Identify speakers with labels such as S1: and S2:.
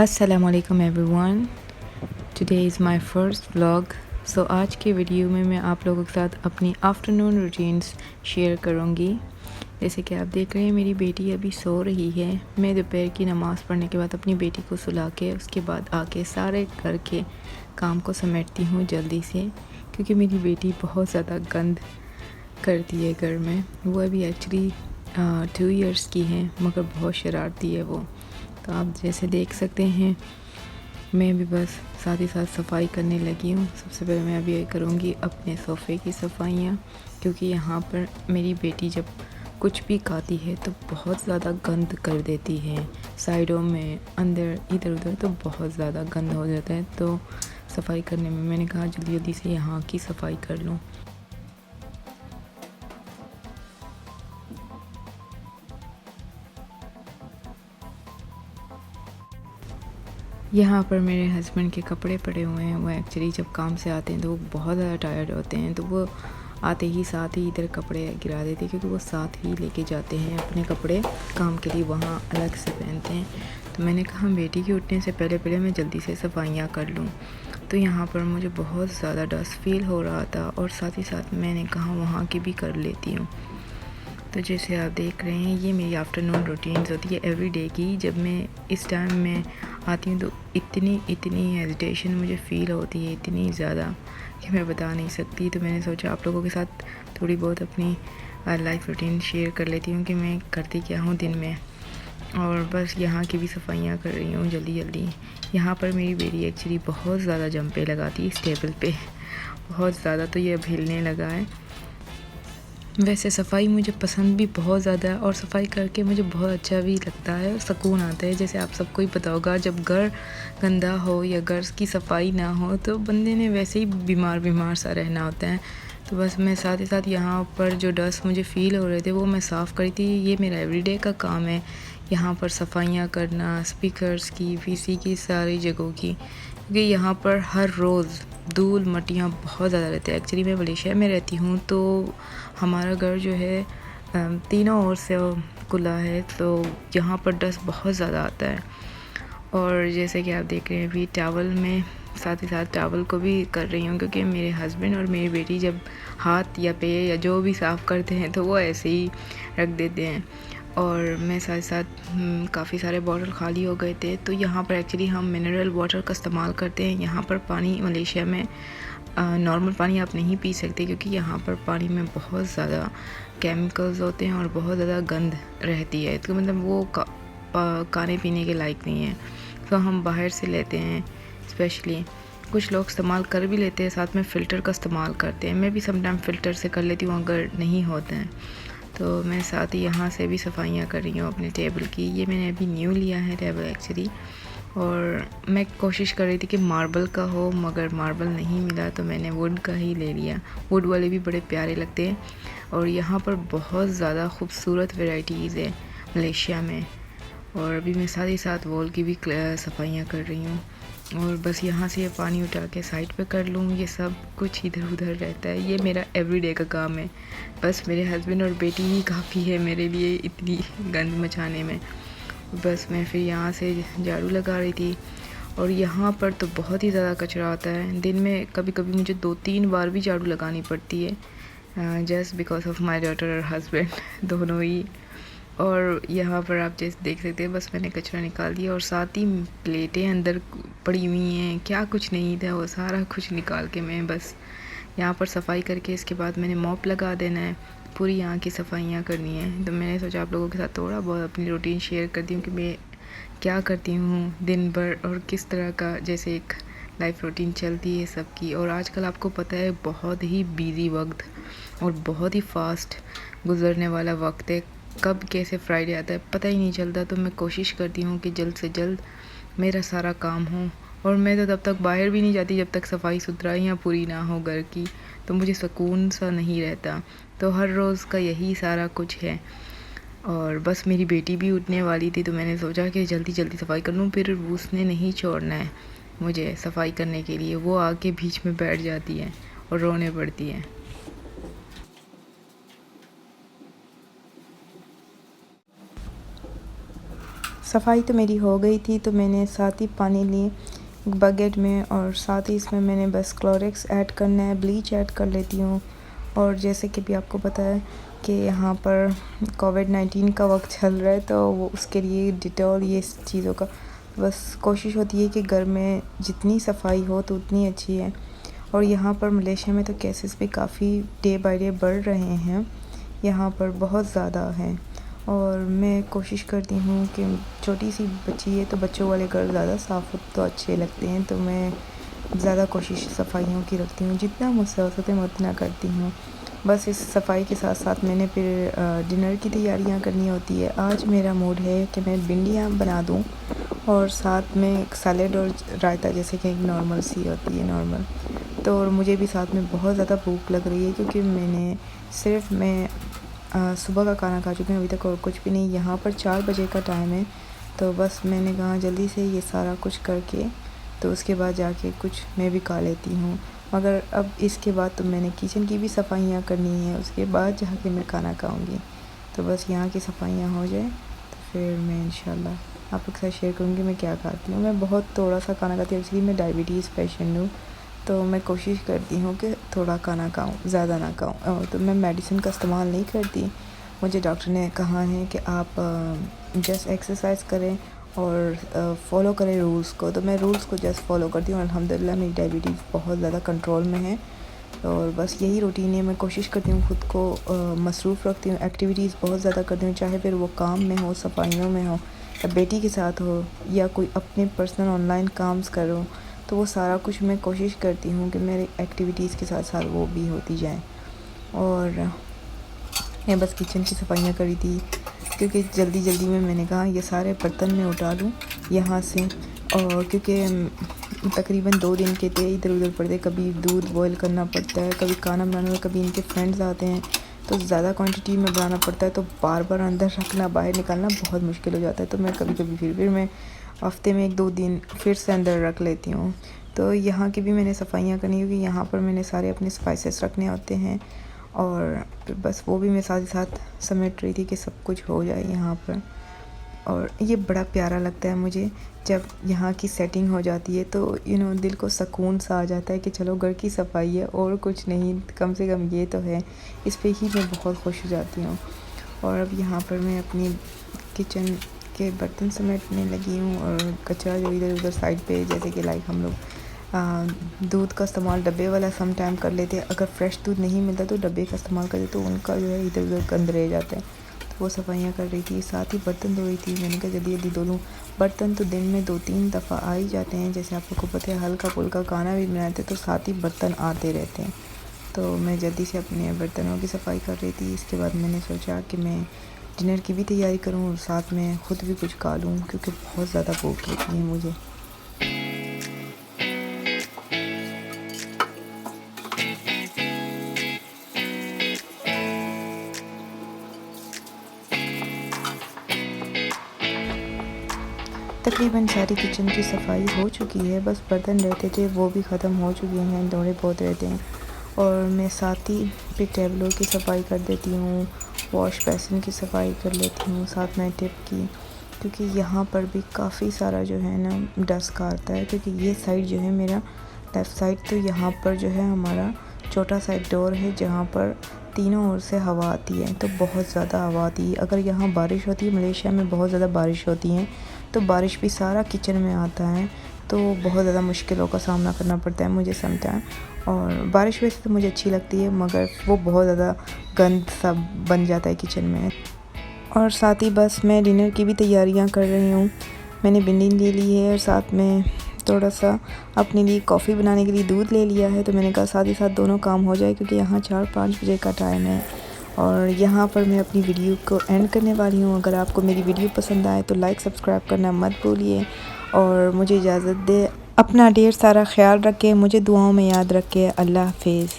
S1: अस्सलामुअलैकुम everyone. Today is my first vlog. So आज के वीडियो में मैं आप लोगों के साथ अपनी आफ्टरनून रूटीन्स शेयर करूंगी। जैसे कि आप देख रहे हैं मेरी बेटी अभी सो रही है। मैं दोपहर की नमाज़ पढ़ने के बाद अपनी बेटी को सुला के उसके बाद आके सारे घर के काम को समेटती हूँ जल्दी से, क्योंकि मेरी बेटी बहुत ज़्यादा गंद करती है घर में। वो अभी एक्चुअली 2 इयर्स की है, मगर बहुत शरारती है वो। तो आप जैसे देख सकते हैं मैं भी बस साथ ही साथ सफाई करने लगी हूँ। सबसे पहले मैं अभी करूँगी अपने सोफ़े की सफाइयाँ, क्योंकि यहाँ पर मेरी बेटी जब कुछ भी खाती है तो बहुत ज़्यादा गंद कर देती है, साइडों में, अंदर, इधर उधर, तो बहुत ज़्यादा गंद हो जाता है। तो सफाई करने में मैंने कहा जल्दी जल्दी से यहाँ की सफाई कर लूँ। यहाँ पर मेरे हस्बैंड के कपड़े पड़े हुए हैं। वो एक्चुअली जब काम से आते हैं तो वो बहुत ज़्यादा टायर्ड होते हैं, तो वो आते ही साथ ही इधर कपड़े गिरा देते हैं, क्योंकि वो साथ ही लेके जाते हैं अपने कपड़े काम के लिए, वहाँ अलग से पहनते हैं। तो मैंने कहा बेटी के उठने से पहले पहले मैं जल्दी से सफाइयाँ कर लूँ। तो यहाँ पर मुझे बहुत ज़्यादा डस्ट फील हो रहा था, और साथ ही साथ मैंने कहा वहाँ की भी कर लेती हूँ। तो जैसे आप देख रहे हैं ये मेरी आफ्टरनून रूटीन्स होती है एवरी डे की। जब मैं इस टाइम में आती हूँ तो इतनी हेजिटेशन मुझे फ़ील होती है, इतनी ज़्यादा कि मैं बता नहीं सकती। तो मैंने सोचा आप लोगों के साथ थोड़ी बहुत अपनी लाइफ रूटीन शेयर कर लेती हूँ कि मैं करती क्या हूँ दिन में। और बस यहाँ की भी सफाइयाँ कर रही हूँ जल्दी जल्दी। यहाँ पर मेरी बेटी एक्चुअली बहुत ज़्यादा जंपे लगाती है इस टेबल पे, बहुत ज़्यादा। तो ये अब हिलने लगा है। वैसे सफाई मुझे पसंद भी बहुत ज़्यादा है, और सफाई करके मुझे बहुत अच्छा भी लगता है और सुकून आता है। जैसे आप सबको ही पता होगा, जब घर गंदा हो या घर की सफाई ना हो तो बंदे ने वैसे ही बीमार सा रहना होता है। तो बस मैं साथ ही साथ यहाँ पर जो डस्ट मुझे फ़ील हो रहे थे वो मैं साफ़ करी थी। ये मेरा एवरीडे का काम है, यहाँ पर सफाइयाँ करना, स्पीकर्स की, पीसी की, सारी जगहों की, क्योंकि यहाँ पर हर रोज़ धूल मट्टियाँ बहुत ज़्यादा रहते हैं। एक्चुअली मैं मलेशिया में रहती हूँ, तो हमारा घर जो है तीनों ओर से खुला है, तो यहाँ पर डस्ट बहुत ज़्यादा आता है। और जैसे कि आप देख रहे हैं अभी टावल में साथ ही साथ टावल को भी कर रही हूँ, क्योंकि मेरे हस्बैंड और मेरी बेटी जब हाथ या पैर या जो भी साफ़ करते हैं तो वो ऐसे ही रख देते हैं। और मैं साथ साथ काफ़ी सारे बॉटल खाली हो गए थे, तो यहाँ पर एक्चुअली हम मिनरल वाटर का इस्तेमाल करते हैं। यहाँ पर पानी मलेशिया में नॉर्मल पानी आप नहीं पी सकते, क्योंकि यहाँ पर पानी में बहुत ज़्यादा केमिकल्स होते हैं और बहुत ज़्यादा गंद रहती है। तो मतलब वो खाने पीने के लायक नहीं है। तो हम बाहर से लेते हैं। स्पेशली कुछ लोग इस्तेमाल कर भी लेते हैं, साथ में फ़िल्टर का इस्तेमाल करते हैं। मैं भी समटाइम फ़िल्टर से कर लेती हूँ अगर नहीं होते हैं। तो मैं साथ ही यहाँ से भी सफाइयाँ कर रही हूँ अपने टेबल की। ये मैंने अभी न्यू लिया है टेबल एक्चुअली, और मैं कोशिश कर रही थी कि मार्बल का हो, मगर मार्बल नहीं मिला तो मैंने वुड का ही ले लिया। वुड वाले भी बड़े प्यारे लगते हैं, और यहाँ पर बहुत ज़्यादा खूबसूरत वैरायटीज़ है मलेशिया में। और अभी मैं साथ ही साथ वॉल की भी सफाइयाँ कर रही हूँ। और बस यहाँ से ये पानी उठा के साइड पे कर लूँ, ये सब कुछ इधर उधर रहता है। ये मेरा एवरीडे का काम है। बस मेरे हस्बैंड और बेटी ही काफ़ी है मेरे लिए इतनी गंद मचाने में। बस मैं फिर यहाँ से झाड़ू लगा रही थी, और यहाँ पर तो बहुत ही ज़्यादा कचरा आता है। दिन में कभी कभी मुझे 2-3 बार भी झाड़ू लगानी पड़ती है, just because of my daughter और हस्बैंड दोनों ही। और यहाँ पर आप जैसे देख सकते हैं, बस मैंने कचरा निकाल दिया, और साथ ही प्लेटें अंदर पड़ी हुई हैं, क्या कुछ नहीं था वो सारा कुछ निकाल के मैं बस यहाँ पर सफाई करके इसके बाद मैंने मॉप लगा देना है। पूरी यहाँ की सफाइयाँ करनी है। तो मैंने सोचा आप लोगों के साथ थोड़ा बहुत अपनी रूटीन शेयर कर दी हूँ कि मैं क्या करती हूँ दिन भर, और किस तरह का जैसे एक लाइफ रूटीन चलती है सबकी। और आजकल आपको पता है बहुत ही बिज़ी वक्त और बहुत ही फास्ट गुजरने वाला वक्त है। कब कैसे फ्राइडे आता है पता ही नहीं चलता। तो मैं कोशिश करती हूँ कि जल्द से जल्द मेरा सारा काम हो, और मैं तो तब तक बाहर भी नहीं जाती जब तक सफाई सुथराइयाँ पूरी ना हो घर की। तो मुझे सुकून सा नहीं रहता। तो हर रोज़ का यही सारा कुछ है। और बस मेरी बेटी भी उठने वाली थी, तो मैंने सोचा कि जल्दी जल्दी सफाई कर लूँ। फिर उसने नहीं छोड़ना है मुझे सफाई करने के लिए, वो आके बीच में बैठ जाती है और रोने पड़ती है। सफाई तो मेरी हो गई थी, तो मैंने साथ ही पानी लिए बकेट में, और साथ ही इसमें मैंने बस क्लोरेक्स ऐड करना है, ब्लीच ऐड कर लेती हूँ। और जैसे कि भी आपको पता है कि यहाँ पर कोविड-19 का वक्त चल रहा है, तो वो उसके लिए डिटॉल ये चीज़ों का बस कोशिश होती है कि घर में जितनी सफाई हो तो उतनी अच्छी है। और यहाँ पर मलेशिया में तो केसेस भी काफ़ी डे बाय डे बढ़ रहे हैं, यहाँ पर बहुत ज़्यादा हैं। और मैं कोशिश करती हूँ कि छोटी सी बच्ची है तो बच्चों वाले घर ज़्यादा साफ़ तो अच्छे लगते हैं, तो मैं ज़्यादा कोशिश सफाइयों की रखती हूँ, जितना मुझसे हो सके मैं उतना करती हूँ। बस इस सफाई के साथ साथ मैंने फिर डिनर की तैयारियाँ करनी होती है। आज मेरा मूड है कि मैं भिंडियाँ बना दूँ और साथ में एक सैलेड और रायता, जैसे कि एक नॉर्मल सी होती है नॉर्मल। तो और मुझे भी साथ में बहुत ज़्यादा भूख लग रही है, क्योंकि मैं सुबह का खाना खा चुकी हूँ, अभी तक और कुछ भी नहीं। यहाँ पर 4 बजे का टाइम है, तो बस मैंने कहा जल्दी से ये सारा कुछ करके तो उसके बाद जाके कुछ मैं भी खा लेती हूँ। मगर अब इसके बाद तो मैंने किचन की भी सफाइयाँ करनी है, उसके बाद जाके मैं खाना खाऊँगी। तो बस यहाँ की सफाइयाँ हो जाए तो फिर मैं इंशाल्लाह आप लोग के साथ शेयर करूँगी मैं क्या खाती हूँ। मैं बहुत थोड़ा सा खाना खाती हूँ, एक्चुअली मैं डायबिटीज़ पेशेंट हूँ, तो मैं कोशिश करती हूँ कि थोड़ा खाना खाऊँ, ज़्यादा ना खाऊँ। तो मैं मेडिसिन का इस्तेमाल नहीं करती। मुझे डॉक्टर ने कहा है कि आप जस्ट एक्सरसाइज करें और फॉलो करें रूल्स को, तो मैं रूल्स को जस्ट फॉलो करती हूँ। अल्हम्दुलिल्लाह मेरी डायबिटीज़ बहुत ज़्यादा कंट्रोल में है, और बस यही रूटीन है। मैं कोशिश करती हूँ ख़ुद को मसरूफ़ रखती हूँ, एक्टिविटीज़ बहुत ज़्यादा करती हूँ, चाहे फिर वो काम में हो, सफाइयों में हो, या बेटी के साथ हो, या कोई अपने पर्सनल ऑनलाइन काम्स करो, तो वो सारा कुछ मैं कोशिश करती हूँ कि मेरी एक्टिविटीज़ के साथ साथ वो भी होती जाए। और मैं बस किचन की सफाइयाँ करी थी, क्योंकि जल्दी में मैंने कहा ये सारे बर्तन मैं उठा लूँ यहाँ से, और क्योंकि तकरीबन 2 दिन के थे, इधर उधर पड़ते, कभी दूध बॉईल करना पड़ता है, कभी खाना बनाना, कभी इनके फ्रेंड्स आते हैं तो ज़्यादा क्वांटिटी में बनाना पड़ता है, तो बार बार अंदर रखना बाहर निकालना बहुत मुश्किल हो जाता है। तो मैं कभी फिर मैं हफ्ते में 1-2 दिन फिर से अंदर रख लेती हूँ। तो यहाँ की भी मैंने सफाइयाँ करनी, क्योंकि यहाँ पर मैंने सारे अपने स्पाइसेस रखने होते हैं, और बस वो भी मैं साथ ही साथ समेट रही थी कि सब कुछ हो जाए यहाँ पर। और ये बड़ा प्यारा लगता है मुझे जब यहाँ की सेटिंग हो जाती है, तो दिल को सुकून सा आ जाता है कि चलो घर की सफाई है और कुछ नहीं, कम से कम ये तो है। इस पे ही मैं बहुत खुश हो जाती हूँ। और अब यहाँ पर मैं अपनी किचन के बर्तन समेटने लगी हूँ, और कचरा जो इधर उधर साइड पे, जैसे कि लाइक हम लोग दूध का इस्तेमाल डब्बे वाला सम टाइम कर लेते हैं, अगर फ्रेश दूध नहीं मिलता तो डब्बे का इस्तेमाल करते, तो उनका जो है इधर उधर गंद रह जाता है, तो वो सफाइयाँ कर रही थी। साथ ही बर्तन धो रही थी। मैंने कहा जल्दी धो लूँ, बर्तन तो दिन में 2-3 दफ़ा आ ही जाते हैं, जैसे आप लोग को पता है हल्का फुल्का खाना भी बनाते तो साथ ही बर्तन आते रहते हैं। तो मैं जल्दी से अपने बर्तनों की सफाई कर रही थी। इसके बाद मैंने सोचा कि मैं डिनर की भी तैयारी करूं और साथ में ख़ुद भी कुछ खा लूँ, क्योंकि बहुत ज़्यादा भूख लगी है मुझे। तकरीबन सारी किचन की सफाई हो चुकी है, बस बर्तन रहते थे वो भी ख़त्म हो चुके हैं, थोड़े बहुत रहते हैं। और मैं साथ ही फिर टेबलों की सफाई कर देती हूँ, वॉश बेसिन की सफाई कर लेती हूँ, साथ में टिप की, क्योंकि यहाँ पर भी काफ़ी सारा जो है ना डस्ट आता है। क्योंकि ये साइड जो है मेरा लेफ़्ट साइड, तो यहाँ पर जो है हमारा छोटा सा डोर है जहाँ पर तीनों ओर से हवा आती है, तो बहुत ज़्यादा हवा आती है। अगर यहाँ बारिश होती है, मलेशिया में बहुत ज़्यादा बारिश होती है, तो बारिश भी सारा किचन में आता है, तो बहुत ज़्यादा मुश्किलों का सामना करना पड़ता है मुझे समटाइम। और बारिश वैसे तो मुझे अच्छी लगती है, मगर वो बहुत ज़्यादा गंद सा बन जाता है किचन में। और साथ ही बस मैं डिनर की भी तैयारियां कर रही हूँ। मैंने भिंडी ले ली है, और साथ में थोड़ा सा अपने लिए कॉफ़ी बनाने के लिए दूध ले लिया है। तो मैंने कहा साथ ही साथ दोनों काम हो जाए, क्योंकि यहाँ 4-5 बजे का टाइम है। और यहाँ पर मैं अपनी वीडियो को एंड करने वाली हूँ। अगर आपको मेरी वीडियो पसंद आए तो लाइक सब्सक्राइब करना मत भूलिए, और मुझे इजाज़त दे। अपना ढेर सारा ख्याल रखें, मुझे दुआओं में याद रखें। अल्लाह हाफिज़।